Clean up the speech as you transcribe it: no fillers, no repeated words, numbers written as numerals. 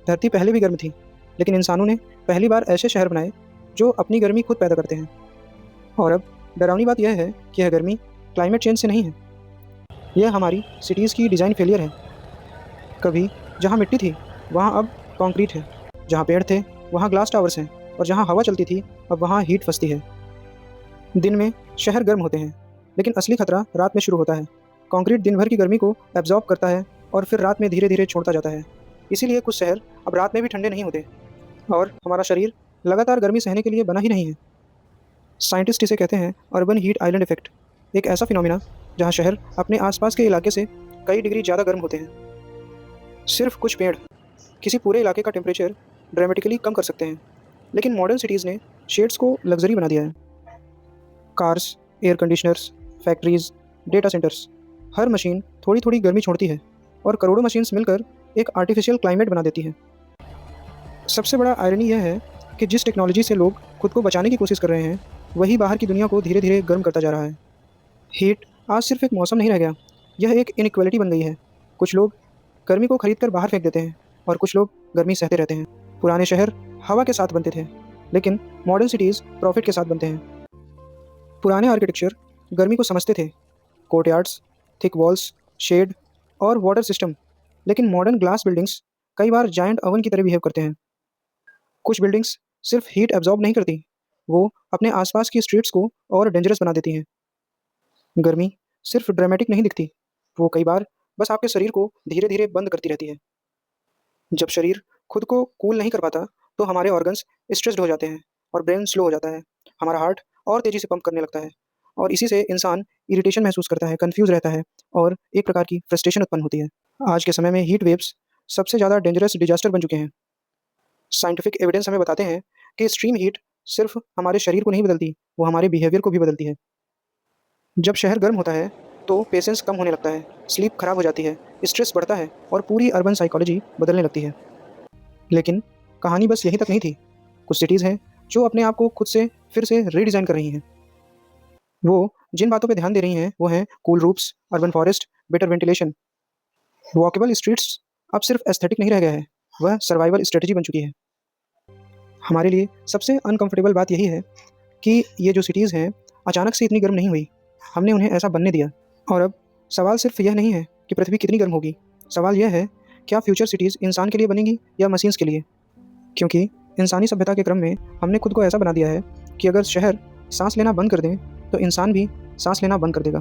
धरती पहले भी गर्म थी, लेकिन इंसानों ने पहली बार ऐसे शहर बनाए जो अपनी गर्मी खुद पैदा करते हैं। और अब डरावनी बात यह है कि यह गर्मी क्लाइमेट चेंज से नहीं है, यह हमारी सिटीज़ की डिज़ाइन फेलियर है। कभी जहाँ मिट्टी थी वहाँ अब कंक्रीट है, जहाँ पेड़ थे वहाँ ग्लास टावर्स हैं, और जहाँ हवा चलती थी अब वहाँ हीट फंसती है। दिन में शहर गर्म होते हैं, लेकिन असली खतरा रात में शुरू होता है। कंक्रीट दिन भर की गर्मी को एब्जॉर्ब करता है और फिर रात में धीरे धीरे छोड़ता जाता है। इसीलिए कुछ शहर अब रात में भी ठंडे नहीं होते, और हमारा शरीर लगातार गर्मी सहने के लिए बना ही नहीं है। साइंटिस्ट इसे कहते हैं अर्बन हीट आइलैंड इफेक्ट, एक ऐसा फिनोमिना जहाँ शहर अपने आसपास के इलाके से कई डिग्री ज़्यादा गर्म होते हैं। सिर्फ कुछ पेड़ किसी पूरे इलाके का टेम्परेचर ड्रामेटिकली कम कर सकते हैं, लेकिन मॉडर्न सिटीज़ ने शेड्स को लग्जरी बना दिया है। Cars, air conditioners, factories, data centers, हर मशीन थोड़ी थोड़ी गर्मी छोड़ती है, और करोड़ों मशीन्स मिलकर एक आर्टिफिशियल क्लाइमेट बना देती हैं। सबसे बड़ा आयरनी यह है कि जिस टेक्नोलॉजी से लोग खुद को बचाने की कोशिश कर रहे हैं, वही बाहर की दुनिया को धीरे धीरे गर्म करता जा रहा है। हीट आज सिर्फ एक मौसम नहीं रह गया, यह एक इनइक्वालिटी बन गई है। कुछ लोग गर्मी को खरीद कर बाहर फेंक देते हैं, और कुछ लोग गर्मी सहते रहते हैं। पुराने शहर हवा के साथ बनते थे, लेकिन मॉडर्न सिटीज़ प्रॉफिट के साथ बनते हैं। पुराने आर्किटेक्चर गर्मी को समझते थे, कोर्टयार्ड्स, थिक वॉल्स, शेड और वाटर सिस्टम, लेकिन मॉडर्न ग्लास बिल्डिंग्स कई बार जायंट ओवन की तरह बिहेव करते हैं। कुछ बिल्डिंग्स सिर्फ हीट एब्जॉर्ब नहीं करती, वो अपने आसपास की स्ट्रीट्स को और डेंजरस बना देती हैं। गर्मी सिर्फ ड्रामेटिक नहीं दिखती, वो कई बार बस आपके शरीर को धीरे धीरे बंद करती रहती है। जब शरीर खुद को कूल नहीं कर पाता, तो हमारे ऑर्गन्स स्ट्रेस्ड हो जाते हैं और ब्रेन स्लो हो जाता है। हमारा हार्ट और तेज़ी से पंप करने लगता है, और इसी से इंसान इरिटेशन महसूस करता है, कन्फ्यूज़ रहता है, और एक प्रकार की फ्रस्ट्रेशन उत्पन्न होती है। आज के समय में हीट वेव्स सबसे ज़्यादा डेंजरस डिजास्टर बन चुके हैं। साइंटिफिक एविडेंस हमें बताते हैं कि एक्सट्रीम हीट सिर्फ हमारे शरीर को नहीं बदलती, वो हमारे बिहेवियर को भी बदलती है। जब शहर गर्म होता है तो पेशेंस कम होने लगता है, स्लीप खराब हो जाती है, स्ट्रेस बढ़ता है, और पूरी अर्बन साइकोलॉजी बदलने लगती है। लेकिन कहानी बस यहीं तक नहीं थी। कुछ सिटीज़ हैं जो अपने आप को खुद से फिर से रीडिज़ाइन कर रही हैं। वो जिन बातों पे ध्यान दे रही हैं वो हैं cool roofs, urban forest, better ventilation. Walkable streets अब सिर्फ एस्थेटिक नहीं रह गया है, वह सर्वाइवल स्ट्रेटजी बन चुकी है। हमारे लिए सबसे अनकंफर्टेबल बात यही है कि ये जो सिटीज़ हैं अचानक से इतनी गर्म नहीं हुई, हमने उन्हें ऐसा बनने दिया। और अब सवाल सिर्फ यह नहीं है कि पृथ्वी कितनी गर्म होगी, सवाल यह है क्या फ्यूचर सिटीज़ इंसान के लिए बनेंगी या मशीन्स के लिए। क्योंकि इंसानी सभ्यता के क्रम में हमने खुद को ऐसा बना दिया है कि अगर शहर सांस लेना बंद कर दें तो इंसान भी सांस लेना बंद कर देगा।